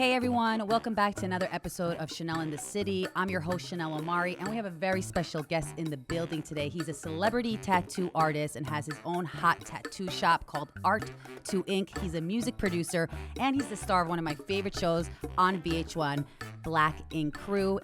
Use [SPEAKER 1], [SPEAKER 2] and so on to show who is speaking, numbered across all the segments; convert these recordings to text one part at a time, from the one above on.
[SPEAKER 1] Hey everyone, welcome back to another episode of Chanel in the City. I'm your host, Chanel Omari, and we have a very special guest in the building today. He's a celebrity tattoo artist and has his own hot tattoo shop called Art to Ink. He's a music producer, and he's the star of one of my favorite shows on VH1, Black Ink Crew,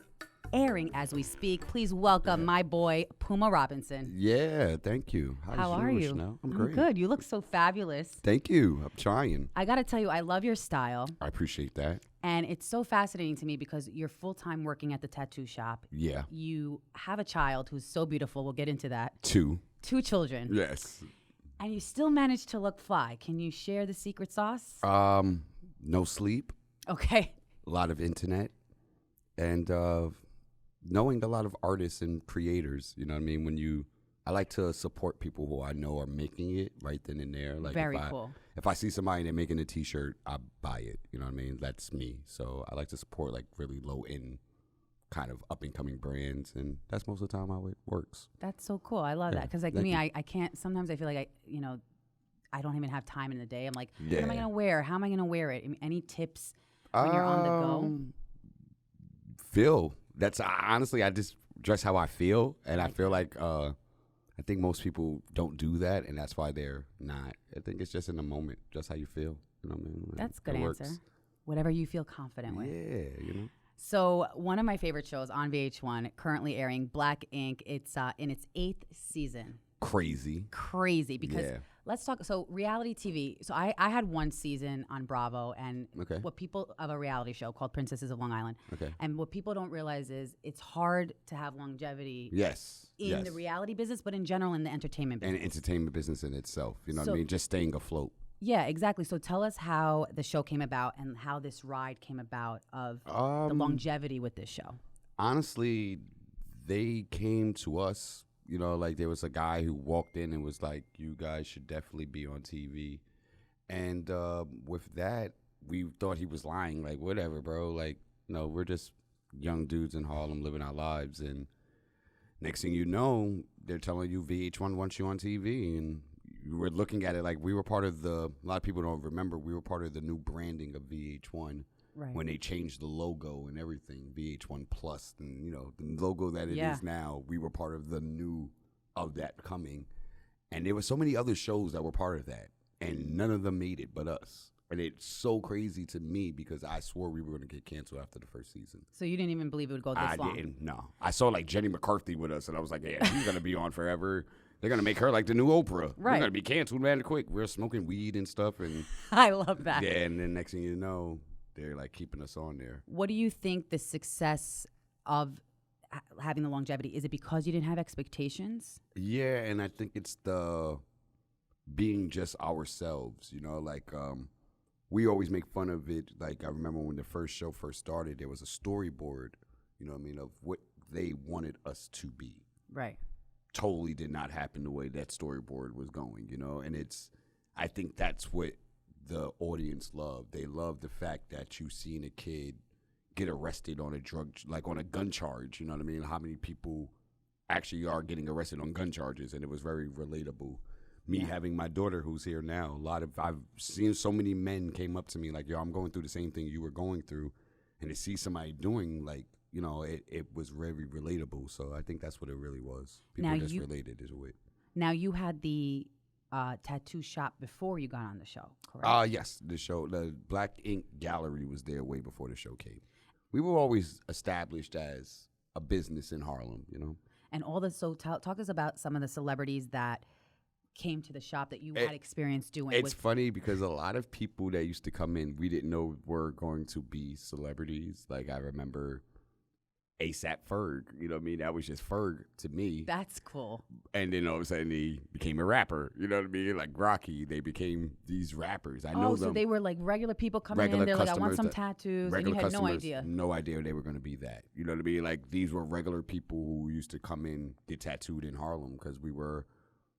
[SPEAKER 1] airing as we speak. Please welcome my boy, Puma Robinson.
[SPEAKER 2] Yeah, thank you.
[SPEAKER 1] How are you?
[SPEAKER 2] Chanel? I'm great.
[SPEAKER 1] Good. You look so fabulous.
[SPEAKER 2] Thank you. I'm trying.
[SPEAKER 1] I got to tell you, I love your style.
[SPEAKER 2] I appreciate that.
[SPEAKER 1] And it's so fascinating to me because you're full-time working at the tattoo shop.
[SPEAKER 2] Yeah.
[SPEAKER 1] You have a child who's so beautiful. We'll get into that.
[SPEAKER 2] Two
[SPEAKER 1] children.
[SPEAKER 2] Yes.
[SPEAKER 1] And you still manage to look fly. Can you share the secret sauce?
[SPEAKER 2] No sleep.
[SPEAKER 1] Okay.
[SPEAKER 2] A lot of internet. And knowing a lot of artists and creators, you know what I mean? I like to support people who I know are making it right then and there. Like
[SPEAKER 1] Very cool.
[SPEAKER 2] If I see somebody and they're making a T-shirt, I buy it. You know what I mean? That's me. So I like to support like really low-end kind of up-and-coming brands, and that's most of the time how it works.
[SPEAKER 1] That's so cool. I love that. Because like me, I can't, sometimes I feel like I don't even have time in the day. I'm like, what am I going to wear? How am I going to wear it? I mean, any tips when you're on the go?
[SPEAKER 2] Honestly, I just dress how I feel, and I feel like I think most people don't do that, and that's why they're not. I think it's just in the moment, just how you feel. You know what I mean?
[SPEAKER 1] That's a good answer. Whatever you feel confident with.
[SPEAKER 2] Yeah, you know.
[SPEAKER 1] So one of my favorite shows on VH1, currently airing, Black Ink. It's in its 8th season.
[SPEAKER 2] Crazy
[SPEAKER 1] Because let's talk. So reality TV. So I had one season on Bravo, and what people of a reality show called Princesses of Long Island. Okay. And what people don't realize is it's hard to have longevity.
[SPEAKER 2] Yes.
[SPEAKER 1] In the reality business, but in general in the entertainment business.
[SPEAKER 2] And entertainment business in itself. You know what I mean? Just staying afloat.
[SPEAKER 1] Yeah, exactly. So tell us how the show came about and how this ride came about of the longevity with this show. Honestly,
[SPEAKER 2] they came to us. You know, like there was a guy who walked in and was like, you guys should definitely be on TV. And with that, we thought he was lying. Like, whatever, bro. Like, no, we're just young dudes in Harlem living our lives. And next thing you know, they're telling you VH1 wants you on TV. And we're looking at it like we were part of a lot of people don't remember, we were part of the new branding of VH1.
[SPEAKER 1] Right.
[SPEAKER 2] When they changed the logo and everything, VH1 Plus, and the logo that it is now, we were part of the new of that coming, and there were so many other shows that were part of that, and none of them made it but us. And it's so crazy to me because I swore we were going to get canceled after the first season.
[SPEAKER 1] So you didn't even believe it would go this long?
[SPEAKER 2] I didn't. No, I saw like Jenny McCarthy with us, and I was like, yeah, she's going to be on forever. They're going to make her like the new Oprah. Right. We're going to be canceled, man, quick. We're smoking weed and stuff, and
[SPEAKER 1] I love that.
[SPEAKER 2] Yeah, and then next thing you know, they're like keeping us on there.
[SPEAKER 1] What do you think the success of having the longevity, is it because you didn't have expectations?
[SPEAKER 2] Yeah, and I think it's the being just ourselves, like we always make fun of it. Like I remember when the first show first started, there was a storyboard, of what they wanted us to be.
[SPEAKER 1] Right.
[SPEAKER 2] Totally did not happen the way that storyboard was going, and I think that's what the audience loved. They loved the fact that you seen a kid get arrested on on a gun charge. You know what I mean? How many people actually are getting arrested on gun charges? And it was very relatable. Me having my daughter who's here now, I've seen so many men came up to me like, yo, I'm going through the same thing you were going through. And to see somebody doing it was very relatable. So I think that's what it really was. People just related is what.
[SPEAKER 1] Now you had the tattoo shop before you got on the show, correct?
[SPEAKER 2] Yes, the Black Ink Gallery was there way before the show came. We were always established as a business in Harlem,
[SPEAKER 1] And so talk us about some of the celebrities that came to the shop that you had experience doing.
[SPEAKER 2] It's funny because a lot of people that used to come in, we didn't know were going to be celebrities. Like I remember ASAP Ferg, you know what I mean? That was just Ferg to me.
[SPEAKER 1] That's cool.
[SPEAKER 2] And then all of a sudden he became a rapper, you know what I mean? Like Rocky, they became these rappers. I know them.
[SPEAKER 1] So they were like regular people coming in, they're like, I want some tattoos, and you had no idea.
[SPEAKER 2] No idea they were going to be that. You know what I mean? Like these were regular people who used to come in, get tattooed in Harlem because we were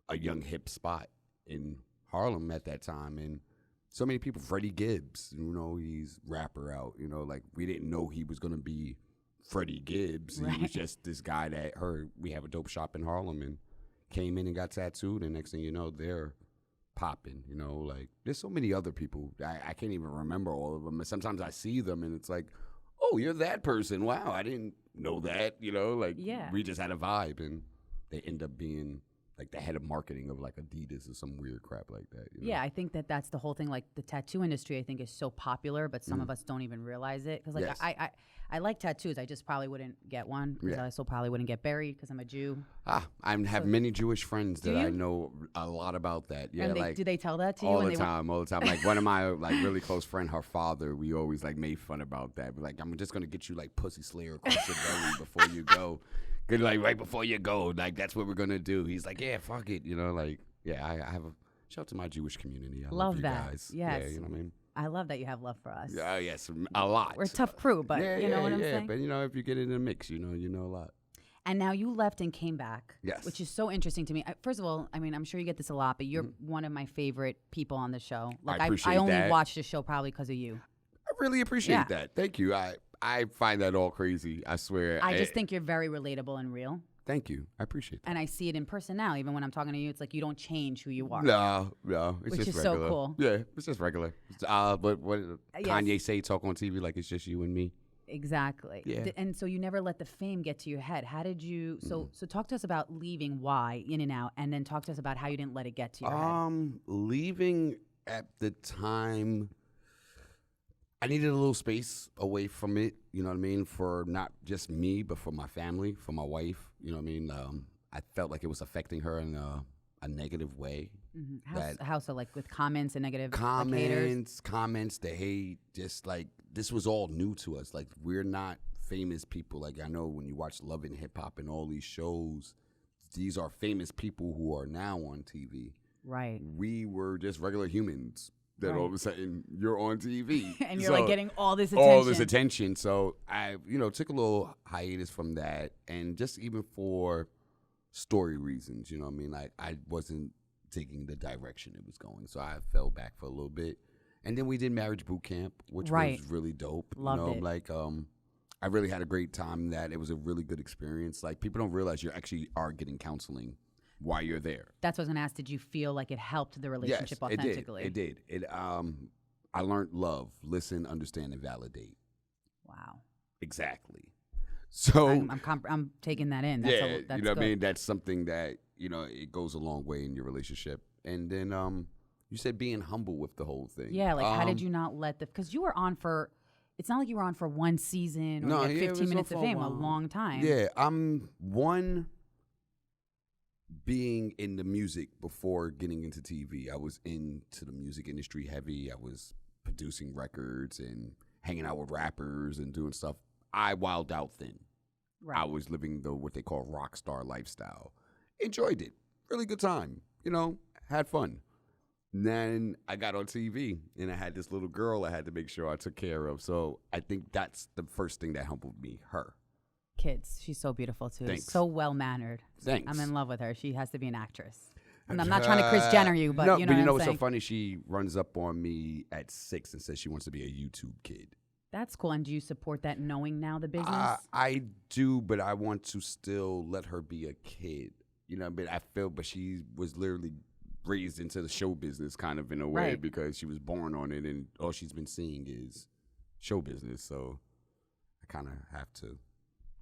[SPEAKER 2] a young hip spot in Harlem at that time. And so many people, Freddie Gibbs, he's rapper out, like we didn't know he was going to be Freddie Gibbs. Right. He was just this guy that heard we have a dope shop in Harlem and came in and got tattooed, and next thing you know, they're popping, you know, like there's so many other people. I can't even remember all of them. Sometimes I see them and it's like, oh, you're that person. Wow, I didn't know that, you know, like we just had a vibe and they end up being like the head of marketing of like Adidas or some weird crap like that. You know?
[SPEAKER 1] Yeah, I think that's the whole thing. Like the tattoo industry, I think is so popular, but some of us don't even realize it. Because like I like tattoos. I just probably wouldn't get one because I also probably wouldn't get buried because I'm a Jew.
[SPEAKER 2] I have many Jewish friends that I know a lot about that. Yeah,
[SPEAKER 1] and do they tell that to you?
[SPEAKER 2] All the time. Like one of my like really close friend, her father, we always like made fun about that. But like, I'm just gonna get you like Pussy Slayer across your belly before you go. Good, like right before you go, like that's what we're gonna do. He's like, yeah, fuck it, you know, like I have a shout out to my Jewish community. I love you
[SPEAKER 1] that.
[SPEAKER 2] guys.
[SPEAKER 1] Yes.
[SPEAKER 2] Yeah, you know what I mean.
[SPEAKER 1] I love that you have love for us.
[SPEAKER 2] Yes, a lot.
[SPEAKER 1] We're a tough crew, but you know what I'm saying.
[SPEAKER 2] But you know, if you get in the mix, you know a lot.
[SPEAKER 1] And now you left and came back.
[SPEAKER 2] Yes.
[SPEAKER 1] Which is so interesting to me. First of all, I mean, I'm sure you get this a lot, but you're one of my favorite people on the show. Like
[SPEAKER 2] I
[SPEAKER 1] only watched the show probably because of you.
[SPEAKER 2] I really appreciate that. Thank you. I find that all crazy. I swear.
[SPEAKER 1] I just think you're very relatable and real.
[SPEAKER 2] Thank you. I appreciate that.
[SPEAKER 1] And I see it in person now. Even when I'm talking to you, it's like you don't change who you are.
[SPEAKER 2] No. It's
[SPEAKER 1] which
[SPEAKER 2] just
[SPEAKER 1] is
[SPEAKER 2] regular.
[SPEAKER 1] so cool.
[SPEAKER 2] Yeah, it's just regular. But what Kanye say, talk on TV like it's just you and me.
[SPEAKER 1] Exactly.
[SPEAKER 2] Yeah.
[SPEAKER 1] And so you never let the fame get to your head. How did you? So talk to us about leaving. Why in and out, and then talk to us about how you didn't let it get to your head.
[SPEAKER 2] Leaving at the time, I needed a little space away from it. You know what I mean? For not just me, but for my family, for my wife. You know what I mean? I felt like it was affecting her in a negative way.
[SPEAKER 1] Mm-hmm. How so? Like with comments and negative
[SPEAKER 2] comments, the hate, just like this was all new to us. Like we're not famous people. Like I know when you watch Love and Hip Hop and all these shows, these are famous people who are now on TV.
[SPEAKER 1] Right.
[SPEAKER 2] We were just regular humans. That all of a sudden you're on TV
[SPEAKER 1] and you're like getting all this attention.
[SPEAKER 2] So I, took a little hiatus from that, and just even for story reasons, you know what I mean? Like I wasn't taking the direction it was going, so I fell back for a little bit, and then we did Marriage Boot Camp, which was really dope.
[SPEAKER 1] Loved it.
[SPEAKER 2] Like I really had a great time in that. It was a really good experience. Like people don't realize you actually are getting counseling while you're there.
[SPEAKER 1] That's what I was gonna ask. Did you feel like it helped the relationship authentically?
[SPEAKER 2] It did. I learned love, listen, understand, and validate.
[SPEAKER 1] Wow.
[SPEAKER 2] Exactly. So
[SPEAKER 1] I'm taking that in. That's
[SPEAKER 2] you know
[SPEAKER 1] good.
[SPEAKER 2] what I mean? That's something that, it goes a long way in your relationship. And then you said being humble with the whole thing.
[SPEAKER 1] Yeah, like how did you not let because you were on for, it's not like you were on for one season or 15 minutes of fame, a long time.
[SPEAKER 2] Yeah, being in the music before getting into TV. I was into the music industry heavy. I was producing records and hanging out with rappers and doing stuff. I wilded out then. Right. I was living what they call rock star lifestyle. Enjoyed it. Really good time. Had fun. Then I got on TV and I had this little girl I had to make sure I took care of. So I think that's the first thing that humbled me, her.
[SPEAKER 1] Kids. She's so beautiful too.
[SPEAKER 2] Thanks.
[SPEAKER 1] So well-mannered.
[SPEAKER 2] Thanks.
[SPEAKER 1] I'm in love with her. She has to be an actress. And I'm not trying to Kris Jenner you, but
[SPEAKER 2] no,
[SPEAKER 1] you know
[SPEAKER 2] but
[SPEAKER 1] what I'm
[SPEAKER 2] what's
[SPEAKER 1] saying?
[SPEAKER 2] so funny? She runs up on me at 6 and says she wants to be a YouTube kid.
[SPEAKER 1] That's cool. And do you support that knowing now the business?
[SPEAKER 2] I do, but I want to still let her be a kid. But she was literally raised into the show business kind of in a way because she was born on it and all she's been seeing is show business. So I kind of have to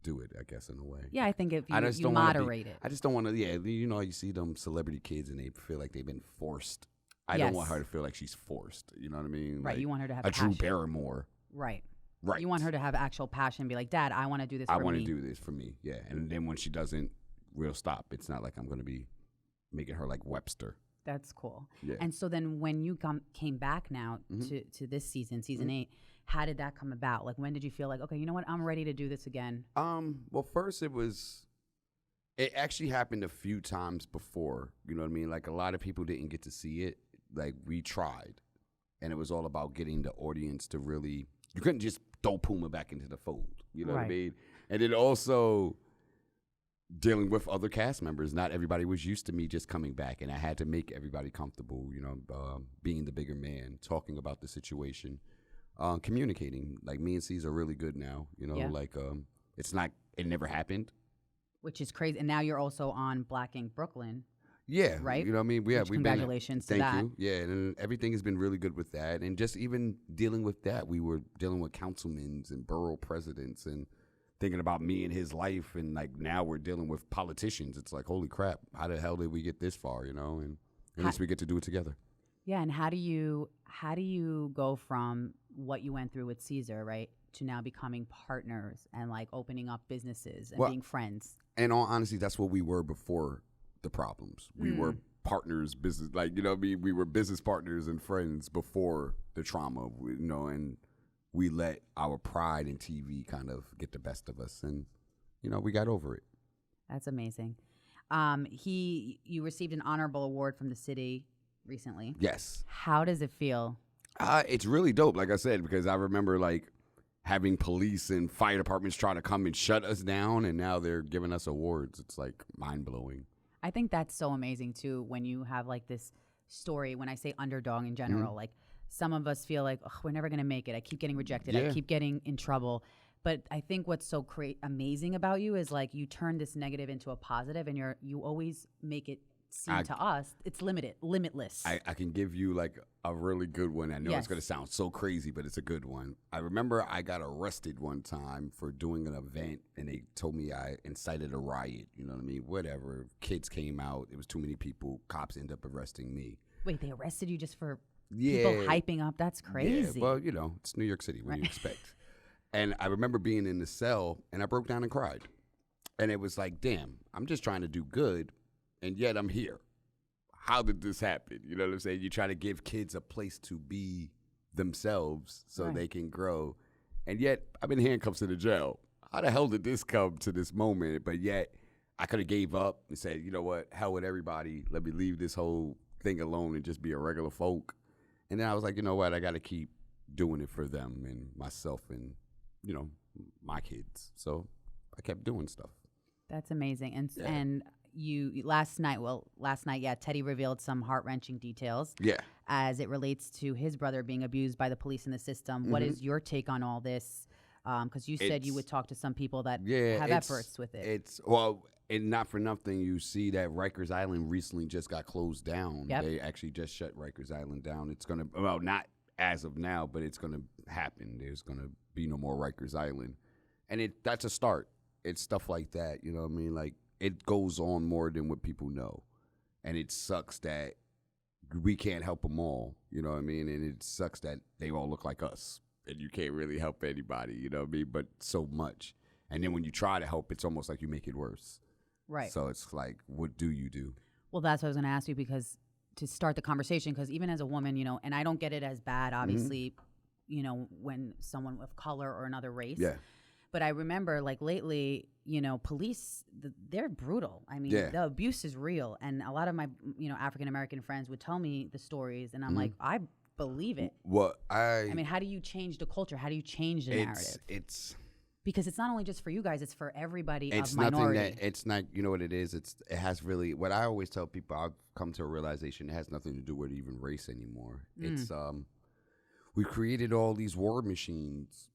[SPEAKER 2] do it, I guess, in a way.
[SPEAKER 1] Yeah, I think if you moderate it.
[SPEAKER 2] I just don't want to, you see them celebrity kids and they feel like they've been forced. I don't want her to feel like she's forced. You know what I mean?
[SPEAKER 1] Right,
[SPEAKER 2] like
[SPEAKER 1] you want her to have
[SPEAKER 2] a
[SPEAKER 1] passion.
[SPEAKER 2] Drew Barrymore.
[SPEAKER 1] Right.
[SPEAKER 2] Right.
[SPEAKER 1] You want her to have actual passion and be like, Dad, I want to do this for me.
[SPEAKER 2] I want to do this for me, yeah. And then when she doesn't, we'll stop. It's not like I'm going to be making her like Webster.
[SPEAKER 1] That's cool.
[SPEAKER 2] Yeah.
[SPEAKER 1] And so then when you came back now to this season 8, how did that come about? Like, when did you feel like, okay, you know what, I'm ready to do this again?
[SPEAKER 2] Well, first it actually happened a few times before, you know what I mean? Like, a lot of people didn't get to see it. Like, we tried, and it was all about getting the audience to really, you couldn't just throw Puma back into the fold, you know what I mean? And then also dealing with other cast members. Not everybody was used to me just coming back, and I had to make everybody comfortable, being the bigger man, talking about the situation. Communicating. Like, me and C's are really good now, it's not, it never happened.
[SPEAKER 1] Which is crazy. And now you're also on Black Ink Brooklyn.
[SPEAKER 2] Yeah,
[SPEAKER 1] right?
[SPEAKER 2] you know what I mean?
[SPEAKER 1] Which
[SPEAKER 2] We've
[SPEAKER 1] congratulations to
[SPEAKER 2] been,
[SPEAKER 1] that.
[SPEAKER 2] thank you. Yeah, and everything has been really good with that. And just even dealing with that, we were dealing with councilmen and borough presidents and thinking about me and his life. And like now we're dealing with politicians. It's like, holy crap, how the hell did we get this far, you know? And at least we get to do it together.
[SPEAKER 1] Yeah, and how do you go from what you went through with Caesar, right, to now becoming partners and like opening up businesses and being friends?
[SPEAKER 2] And all honesty, that's what we were before the problems. We were partners, business, like, you know what I mean? We were business partners and friends before the trauma, you know, and we let our pride in TV kind of get the best of us. And, you know, we got over it.
[SPEAKER 1] That's amazing. You received an honorable award from the city recently.
[SPEAKER 2] Yes.
[SPEAKER 1] How does it feel?
[SPEAKER 2] It's really dope, like I said, because I remember like having police and fire departments try to come and shut us down, and now they're giving us awards. It's like mind-blowing.
[SPEAKER 1] I think that's so amazing too when you have like this story. When I say underdog in general, like some of us feel like we're never going to make it. I keep getting rejected. I keep getting in trouble. But I think what's so amazing about you is like you turn this negative into a positive, and you always make it seem to us it's limitless.
[SPEAKER 2] I can give you like a really good one. I know it's going to sound so crazy, but it's a good one. I remember I got arrested one time for doing an event, and they told me I incited a riot. You know what I mean? Whatever. Kids came out. It was too many people. Cops ended up arresting me.
[SPEAKER 1] Wait, they arrested you just for people hyping up? That's crazy.
[SPEAKER 2] Yeah, well, you know, it's New York City. What do you expect? And I remember being in the cell, and I broke down and cried. And it was like, damn, I'm just trying to do good, and yet I'm here. How did this happen? You know what I'm saying? You try to give kids a place to be themselves so they can grow. And yet, I'm in handcuffs in the jail. How the hell did this come to this moment? But yet, I could have gave up and said, you know what? Hell with everybody. Let me leave this whole thing alone and just be a regular folk. And then I was like, you know what? I got to keep doing it for them and myself and, you know, my kids. So I kept doing stuff.
[SPEAKER 1] That's amazing. And you last night, Teddy revealed some heart-wrenching details.
[SPEAKER 2] Yeah.
[SPEAKER 1] As it relates to his brother being abused by the police and the system. What is your take on all this? Because you said you would talk to some people that have efforts with it.
[SPEAKER 2] And not for nothing, you see that Rikers Island recently just got closed down.
[SPEAKER 1] Yep.
[SPEAKER 2] They actually just shut Rikers Island down. It's going to, well, not as of now, but it's going to happen. There's going to be no more Rikers Island. And that's a start. It's stuff like that, you know what I mean? Like, it goes on more than what people know. And it sucks that we can't help them all, you know what I mean? And it sucks that they all look like us. And you can't really help anybody, you know what I mean? But so much. And then when you try to help, it's almost like you make it worse.
[SPEAKER 1] Right.
[SPEAKER 2] So it's like, what do you do?
[SPEAKER 1] Well, that's what I was going to ask you, because to start the conversation, because even as a woman, you know, and I don't get it as bad, obviously, you know, when someone of color or another race.
[SPEAKER 2] Yeah.
[SPEAKER 1] But I remember, like, lately, you know, police, they're brutal. I mean, the abuse is real. And a lot of my, you know, African-American friends would tell me the stories, and I'm like, I believe it.
[SPEAKER 2] Well,
[SPEAKER 1] I mean, how do you change the culture? How do you change the narrative? Because it's not only just for you guys, it's for everybody of minority.
[SPEAKER 2] It's not, you know what it is? It has really, what I always tell people, I've come to a realization, it has nothing to do with even race anymore. It's, we created all these war machines,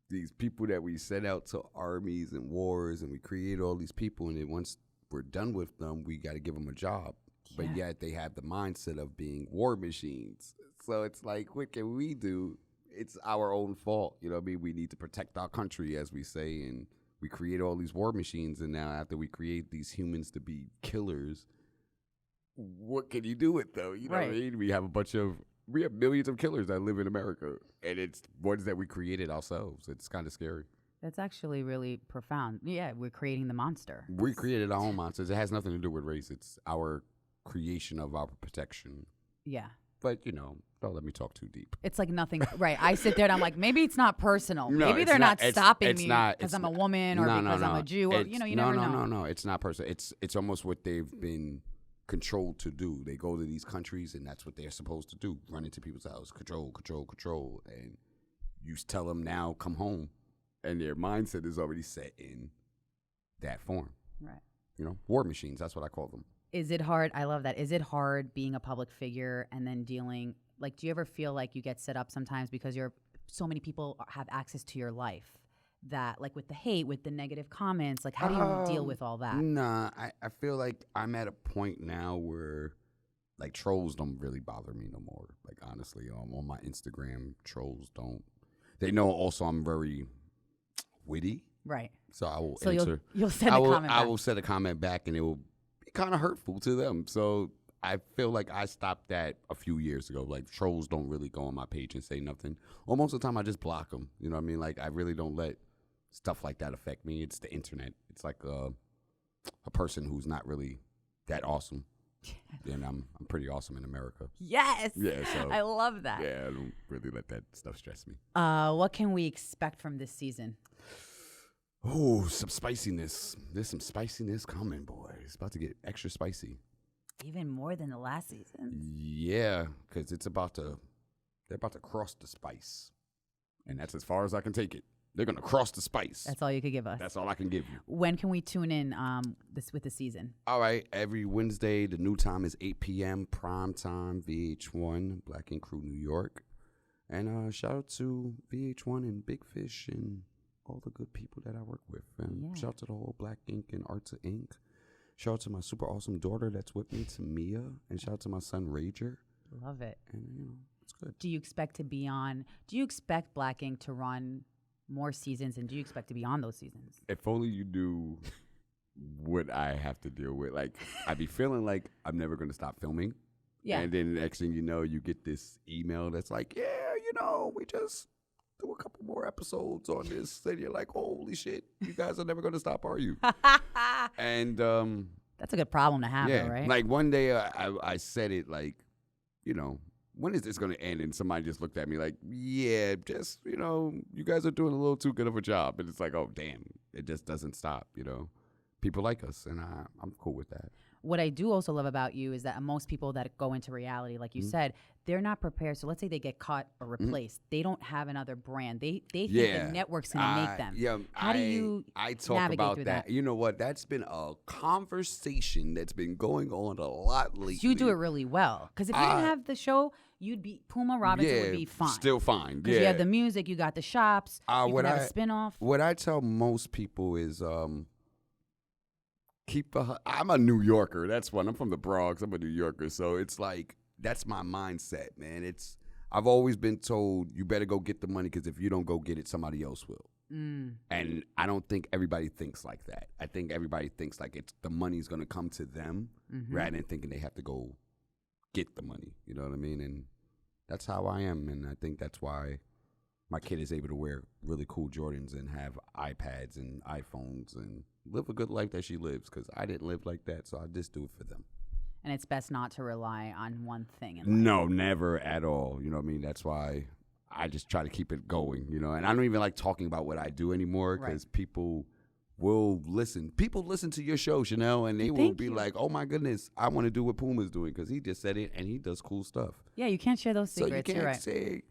[SPEAKER 2] these people that we sent out to armies and wars, and we create all these people, and then once we're done with them, we got to give them a job. Yeah. But yet they have the mindset of being war machines. So it's like, what can we do? It's our own fault. You know what I mean? We need to protect our country, as we say, and we create all these war machines, and now after we create these humans to be killers, what can you do with them? You know what I mean? We have millions of killers that live in America, and it's ones that we created ourselves. It's kind of scary.
[SPEAKER 1] That's actually really profound. Yeah, we're creating the monster.
[SPEAKER 2] We created our own monsters. It has nothing to do with race. It's our creation of our protection.
[SPEAKER 1] Yeah.
[SPEAKER 2] But, you know, don't let me talk too deep.
[SPEAKER 1] It's like nothing. Right. I sit there and I'm like, maybe it's not personal. No, maybe they're not stopping me because I'm a woman or because I'm a Jew. Or, you know, you never know.
[SPEAKER 2] No. It's not personal. It's almost what they've been controlled to do. They go to these countries, and that's what they're supposed to do. Run into people's house. Control. And you tell them now, come home. And their mindset is already set in that form.
[SPEAKER 1] Right.
[SPEAKER 2] You know, war machines. That's what I call them.
[SPEAKER 1] Is it hard? I love that. Is it hard being a public figure and then dealing, like, do you ever feel like you get set up sometimes because so many people have access to your life that, like with the hate, with the negative comments? Like, how do you deal with all that?
[SPEAKER 2] Nah, I feel like I'm at a point now where like trolls don't really bother me no more. Like honestly, on my Instagram, trolls don't. They know also I'm very witty,
[SPEAKER 1] Right.
[SPEAKER 2] so I will
[SPEAKER 1] So
[SPEAKER 2] answer.
[SPEAKER 1] you'll send a comment
[SPEAKER 2] I
[SPEAKER 1] back.
[SPEAKER 2] will send a comment back, and it will be kind of hurtful to them. So I feel like I stopped that a few years ago. Like trolls don't really go on my page and say nothing. Or most of the time, I just block them. You know what I mean? Like I really don't let stuff like that affect me. It's the internet. It's like a person who's not really that awesome. And I'm pretty awesome in America.
[SPEAKER 1] Yes.
[SPEAKER 2] Yeah, so
[SPEAKER 1] I love that.
[SPEAKER 2] yeah, I don't really let that stuff stress me.
[SPEAKER 1] What can we expect from this season?
[SPEAKER 2] Oh, some spiciness. There's some spiciness coming, boy. It's about to get extra spicy.
[SPEAKER 1] Even more than the last season.
[SPEAKER 2] Yeah, because they're about to cross the spice. And that's as far as I can take it. They're going to cross the spice.
[SPEAKER 1] That's all you could give us.
[SPEAKER 2] That's all I can give you.
[SPEAKER 1] When can we tune in with the season?
[SPEAKER 2] All right. Every Wednesday, the new time is 8 p.m. Prime time, VH1, Black Ink Crew, New York. And shout out to VH1 and Big Fish and all the good people that I work with. And shout out to the whole Black Ink and Arts of Ink. Shout out to my super awesome daughter that's with me, Tamia. And shout out to my son, Rager.
[SPEAKER 1] Love it.
[SPEAKER 2] And, it's good.
[SPEAKER 1] Do you expect Black Ink to run more seasons, and do you expect to be on those seasons?
[SPEAKER 2] If only you knew what I have to deal with. Like, I be feeling like I'm never going to stop filming.
[SPEAKER 1] Yeah.
[SPEAKER 2] And then the next thing you know, you get this email that's like, yeah, we just do a couple more episodes on this. And you're like, holy shit, you guys are never going to stop, are you? And
[SPEAKER 1] that's a good problem to have,
[SPEAKER 2] yeah,
[SPEAKER 1] though, right?
[SPEAKER 2] like one day I said it like, when is this going to end? And somebody just looked at me like, yeah, just, you guys are doing a little too good of a job. And it's like, oh, damn, it just doesn't stop, People like us, and I'm cool with that.
[SPEAKER 1] What I do also love about you is that most people that go into reality, like you said, they're not prepared. So let's say they get cut or replaced. They don't have another brand. They think the network's going to make them.
[SPEAKER 2] Yeah,
[SPEAKER 1] How do you
[SPEAKER 2] I talk
[SPEAKER 1] navigate
[SPEAKER 2] about
[SPEAKER 1] through
[SPEAKER 2] that. You know what? That's been a conversation that's been going on a lot lately.
[SPEAKER 1] You do it really well. Because if you didn't have the show, you'd be Puma Robinson would be fine.
[SPEAKER 2] Still fine.
[SPEAKER 1] Because you have the music, you got the shops, you can have a spinoff.
[SPEAKER 2] What I tell most people is I'm a New Yorker. That's one. I'm from the Bronx. I'm a New Yorker. So it's like, that's my mindset, man. I've always been told you better go get the money because if you don't go get it, somebody else will. And I don't think everybody thinks like that. I think everybody thinks like the money's going to come to them rather than thinking they have to go get the money. You know what I mean? And that's how I am. And I think that's why my kid is able to wear really cool Jordans and have iPads and iPhones and live a good life that she lives, because I didn't live like that, so I just do it for them.
[SPEAKER 1] And it's best not to rely on one thing.
[SPEAKER 2] No, never at all. You know what I mean? That's why I just try to keep it going, And I don't even like talking about what I do anymore, because people will listen. People listen to your show, Chanel, and they will be like, oh, my goodness, I want to do what Puma's doing, because he just said it, and he does cool stuff.
[SPEAKER 1] Yeah, you can't share those secrets.
[SPEAKER 2] So you can't
[SPEAKER 1] You're right.
[SPEAKER 2] say,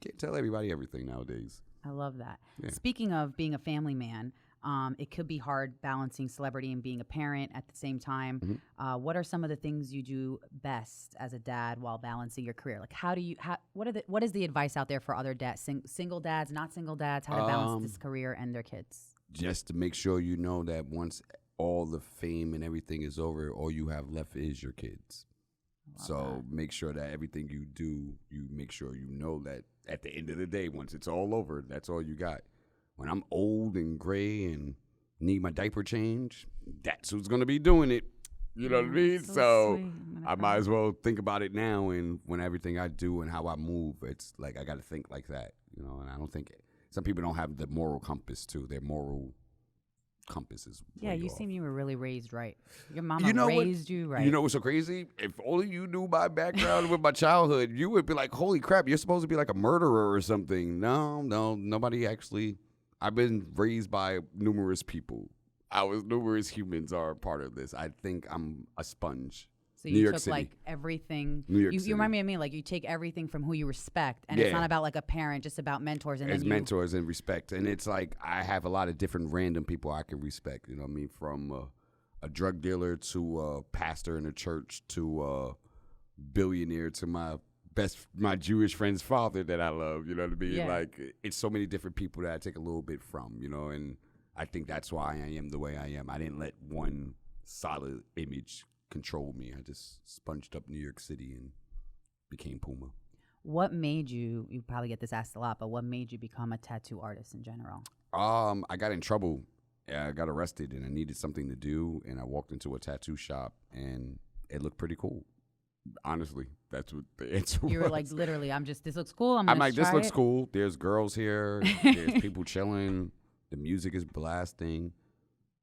[SPEAKER 2] can't tell everybody everything nowadays.
[SPEAKER 1] I love that.
[SPEAKER 2] Yeah.
[SPEAKER 1] Speaking of being a family man, it could be hard balancing celebrity and being a parent at the same time. What are some of the things you do best as a dad while balancing your career? Like, what is the advice out there for other dads, single dads, not single dads, how to balance this career and their kids?
[SPEAKER 2] Just to make sure you know that once all the fame and everything is over, all you have left is your kids. So make sure that everything you do, you make sure you know that at the end of the day, once it's all over, that's all you got. When I'm old and gray and need my diaper change, that's who's going to be doing it. You know what I mean? So I might as well think about it now. And when everything I do and how I move, it's like I got to think like that. And I don't think some people don't have the moral compass too. Their moral compass is
[SPEAKER 1] you seem you were really raised right. Your mama raised you right.
[SPEAKER 2] You know what's so crazy? If only you knew my background with my childhood, you would be like, holy crap, you're supposed to be like a murderer or something. No, nobody actually. I've been raised by numerous people. Numerous humans are a part of this. I think I'm a sponge.
[SPEAKER 1] So you took like everything. You remind me of me. Like you take everything from who you respect, and it's not about like a parent, just about mentors. And
[SPEAKER 2] mentors and respect, and it's like I have a lot of different random people I can respect. You know what I mean? From a drug dealer to a pastor in a church to a billionaire to my my Jewish friend's father that I love. You know what I mean?
[SPEAKER 1] Yeah.
[SPEAKER 2] Like, it's so many different people that I take a little bit from, you know, and I think that's why I am the way I am. I didn't let one solid image control me. I just sponged up New York City and became Puma.
[SPEAKER 1] What made you probably get this asked a lot, but what made you become a tattoo artist in general?
[SPEAKER 2] I got in trouble. I got arrested and I needed something to do. And I walked into a tattoo shop and it looked pretty cool. Honestly, that's what the answer was.
[SPEAKER 1] You were like, literally, this looks cool. I'm
[SPEAKER 2] like, this looks
[SPEAKER 1] it.
[SPEAKER 2] cool. There's girls here. There's people chilling. The music is blasting.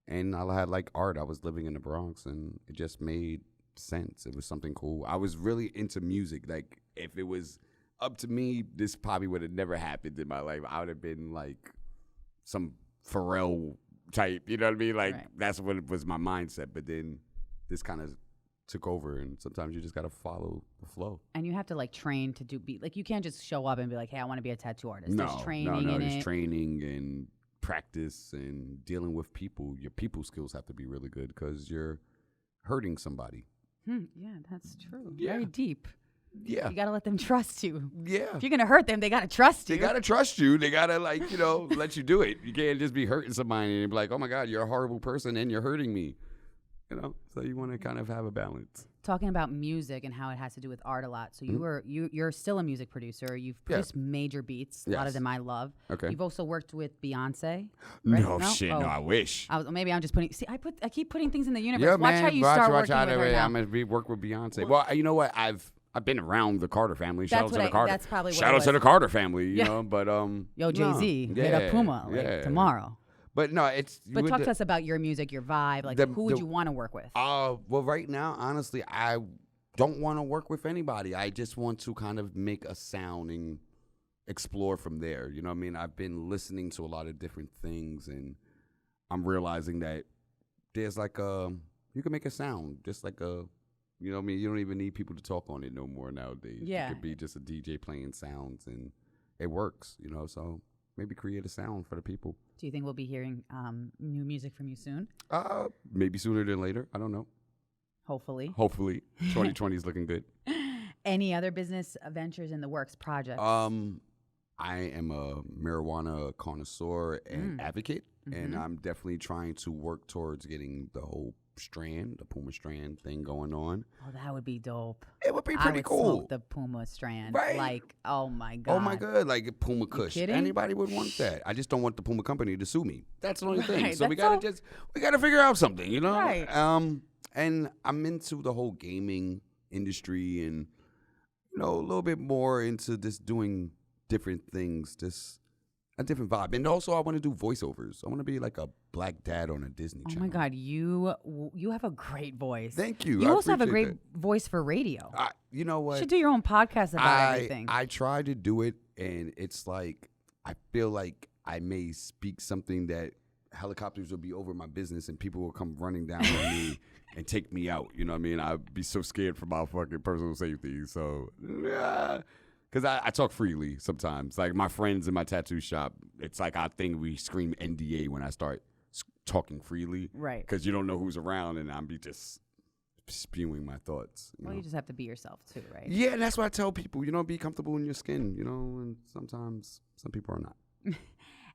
[SPEAKER 2] And I had like art. I was living in the Bronx and it just made sense. It was something cool. I was really into music. Like, if it was up to me, this probably would have never happened in my life. I would have been like some Pharrell type, you know what I mean? Like, That's what was my mindset. But then this kind of took over, and sometimes you just got to follow the flow.
[SPEAKER 1] And you have to like train to like, you can't just show up and be like, hey, I want to be a tattoo artist.
[SPEAKER 2] No,
[SPEAKER 1] there's training in
[SPEAKER 2] there's
[SPEAKER 1] it.
[SPEAKER 2] training and practice and dealing with people. Your people skills have to be really good because you're hurting somebody.
[SPEAKER 1] Yeah, that's true.
[SPEAKER 2] Yeah.
[SPEAKER 1] Very deep.
[SPEAKER 2] Yeah.
[SPEAKER 1] You got to let them trust you.
[SPEAKER 2] Yeah.
[SPEAKER 1] If you're going to hurt them, they got to trust you.
[SPEAKER 2] They got to trust you. They got to, like, you know, let you do it. You can't just be hurting somebody and be like, oh, my God, you're a horrible person and you're hurting me. You know, so you want to kind of have a balance.
[SPEAKER 1] Talking about music and how it has to do with art a lot. So you're still a music producer. You've produced major beats. A lot of them I love. Okay. You've also worked with Beyonce. Right?
[SPEAKER 2] No, shit. No, I wish.
[SPEAKER 1] Maybe I'm just putting. See, I keep putting things in the universe.
[SPEAKER 2] Yeah,
[SPEAKER 1] watch
[SPEAKER 2] man,
[SPEAKER 1] how you start working with her now.
[SPEAKER 2] I'm gonna work with Beyonce. Well, you know what? I've been around the Carter family. Shout out to the Carter.
[SPEAKER 1] That's probably what
[SPEAKER 2] Shout out to the Carter family. You know, but
[SPEAKER 1] yo, Jay-Z, hit up Puma tomorrow.
[SPEAKER 2] But no, it's.
[SPEAKER 1] But talk to us about your music, your vibe. Like, who would you want to work with?
[SPEAKER 2] Well, right now, honestly, I don't want to work with anybody. I just want to kind of make a sound and explore from there. You know what I mean? I've been listening to a lot of different things, and I'm realizing that there's like you can make a sound just like a. You know what I mean? You don't even need people to talk on it no more nowadays. Yeah. You could be just a DJ playing sounds, and it works. You know, so. Maybe create a sound for the people.
[SPEAKER 1] Do you think we'll be hearing new music from you soon?
[SPEAKER 2] Maybe sooner than later. I don't know.
[SPEAKER 1] Hopefully.
[SPEAKER 2] 2020 is looking good.
[SPEAKER 1] Any other business ventures in the works, projects?
[SPEAKER 2] I am a marijuana connoisseur and advocate, and I'm definitely trying to work towards getting the whole the Puma strand thing going on.
[SPEAKER 1] Oh, that would be dope.
[SPEAKER 2] It would be pretty cool.
[SPEAKER 1] Smoke the Puma strand.
[SPEAKER 2] Right.
[SPEAKER 1] Like, oh my God.
[SPEAKER 2] Oh my God. Like Puma Kush. Anybody would want that. I just don't want the Puma company to sue me. That's the only thing. So we gotta figure out something, you know?
[SPEAKER 1] Right.
[SPEAKER 2] And I'm into the whole gaming industry and, you know, a little bit more into just doing different things, just a different vibe. And also I want to do voiceovers. I want to be like a black dad on a Disney channel.
[SPEAKER 1] Oh my God, you have a great voice.
[SPEAKER 2] Thank you.
[SPEAKER 1] You also have a great voice for radio.
[SPEAKER 2] You know what?
[SPEAKER 1] You should do your own podcast about everything.
[SPEAKER 2] I try to do it, and it's like I feel like I may speak something that helicopters will be over my business and people will come running down on me and take me out. You know what I mean? I'd be so scared for my fucking personal safety. So, yeah. Because I talk freely sometimes. Like my friends in my tattoo shop, it's like I think we scream NDA when I start talking freely.
[SPEAKER 1] Right.
[SPEAKER 2] Because you don't know who's around and I'm be just spewing my thoughts.
[SPEAKER 1] You just have to be yourself too, right?
[SPEAKER 2] Yeah, and that's what I tell people. You know, be comfortable in your skin, you know, and sometimes some people are not.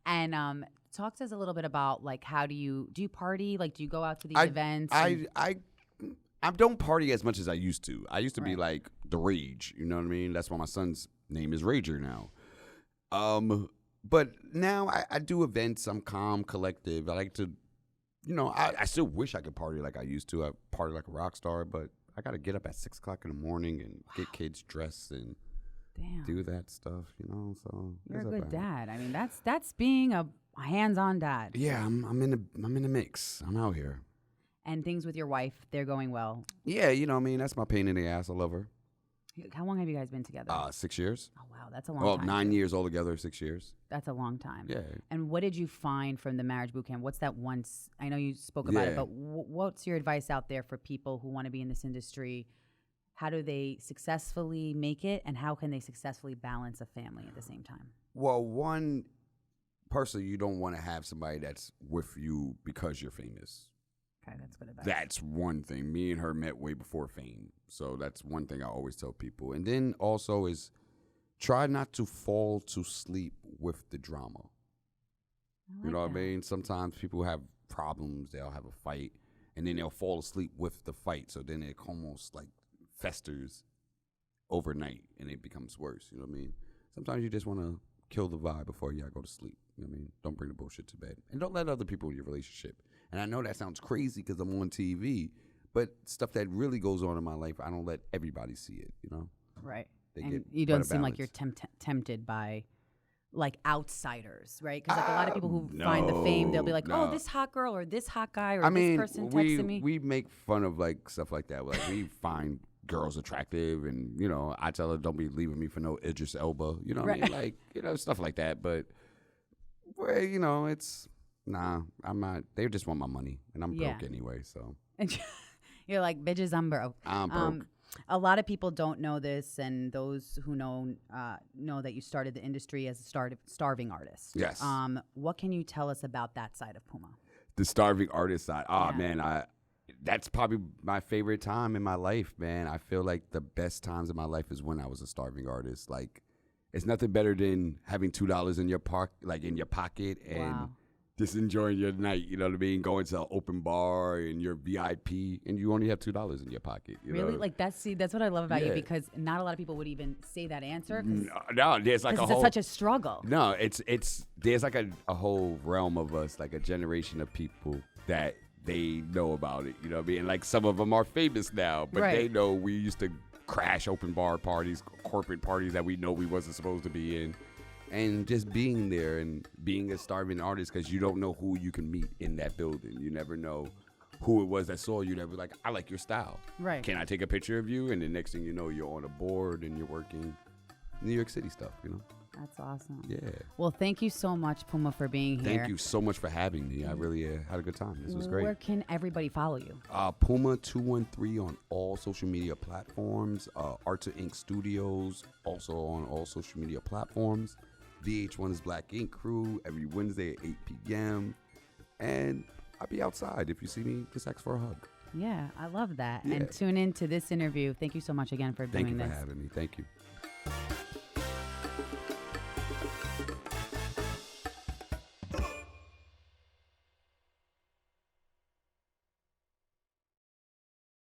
[SPEAKER 1] And talk to us a little bit about, like, how do you party? Like, do you go out to these events?
[SPEAKER 2] I don't party as much as I used to. I used to be like the Rage, you know what I mean? That's why my son's name is Rager now. But now I do events. I'm calm, collective. I like to, you know, I still wish I could party like I used to. I party like a rock star, but I got to get up at 6 o'clock in the morning and get kids dressed and do that stuff, you know. So
[SPEAKER 1] you're a good dad. I mean, that's being a hands-on dad.
[SPEAKER 2] Yeah, I'm in the mix. I'm out here.
[SPEAKER 1] And things with your wife, they're going well.
[SPEAKER 2] Yeah, you know what I mean? That's my pain in the ass. I love her.
[SPEAKER 1] How long have you guys been together?
[SPEAKER 2] 6 years.
[SPEAKER 1] Oh, wow. That's a long time.
[SPEAKER 2] Well, 9 years altogether, 6 years.
[SPEAKER 1] That's a long time.
[SPEAKER 2] Yeah.
[SPEAKER 1] And what did you find from the marriage boot camp? What's that once? I know you spoke about it, but what's your advice out there for people who want to be in this industry? How do they successfully make it, and how can they successfully balance a family at the same time?
[SPEAKER 2] Well, one, personally, you don't want to have somebody that's with you because you're famous.
[SPEAKER 1] Okay, that's good advice.
[SPEAKER 2] That's one thing. Me and her met way before fame. So that's one thing I always tell people. And then also is try not to fall to sleep with the drama. You know what I mean? Sometimes people have problems. They'll have a fight, and then they'll fall asleep with the fight. So then it almost like festers overnight, and it becomes worse. You know what I mean? Sometimes you just want to kill the vibe before you go to sleep. You know what I mean? Don't bring the bullshit to bed. And don't let other people in your relationship. And I know that sounds crazy because I'm on TV, but stuff that really goes on in my life, I don't let everybody see it, you know?
[SPEAKER 1] Right.
[SPEAKER 2] They
[SPEAKER 1] and
[SPEAKER 2] get
[SPEAKER 1] you don't seem
[SPEAKER 2] balance.
[SPEAKER 1] like you're tempted by like outsiders, right? Because like a lot of people who find the fame, they'll be like, oh, this hot girl or this hot guy or this person texted me.
[SPEAKER 2] We make fun of like stuff like that. Like we find girls attractive, and you know, I tell her don't be leaving me for no Idris Elba. You know what I mean? Like, you know, stuff like that. But well, you know, it's I'm not. They just want my money, and I'm broke anyway. So
[SPEAKER 1] you're like, bitches, I'm broke.
[SPEAKER 2] I'm broke.
[SPEAKER 1] A lot of people don't know this, and those who know that you started the industry as a starving artist.
[SPEAKER 2] Yes.
[SPEAKER 1] What can you tell us about that side of Puma?
[SPEAKER 2] The starving artist side. Oh man, that's probably my favorite time in my life, man. I feel like the best times in my life is when I was a starving artist. Like, it's nothing better than having $2 in your pocket and just enjoying your night. You know what I mean? Going to an open bar and you're VIP and you only have $2 in your pocket. You
[SPEAKER 1] really?
[SPEAKER 2] know?
[SPEAKER 1] Like that's what I love about you, because not a lot of people would even say that answer.
[SPEAKER 2] No, there's like
[SPEAKER 1] it's such a struggle.
[SPEAKER 2] No, it's there's like a whole realm of us, like a generation of people that they know about it. You know what I mean? Like some of them are famous now, but they know we used to crash open bar parties, corporate parties that we know we wasn't supposed to be in. And just being there and being a starving artist, because you don't know who you can meet in that building. You never know who it was that saw you that was like, I like your style.
[SPEAKER 1] Right.
[SPEAKER 2] Can I take a picture of you? And the next thing you know, you're on a board and you're working New York City stuff, you know?
[SPEAKER 1] That's awesome.
[SPEAKER 2] Yeah.
[SPEAKER 1] Well, thank you so much, Puma, for being here.
[SPEAKER 2] Thank you so much for having me. I really had a good time. This was great.
[SPEAKER 1] Where can everybody follow you?
[SPEAKER 2] Puma213 on all social media platforms. Art to Ink Studios, also on all social media platforms. VH1's Black Ink Crew every Wednesday at 8 p.m. And I'll be outside. If you see me, just ask for a hug.
[SPEAKER 1] Yeah, I love that.
[SPEAKER 2] Yeah.
[SPEAKER 1] And tune in to this interview. Thank you so much again for doing this.
[SPEAKER 2] Thank you for having me. Thank you.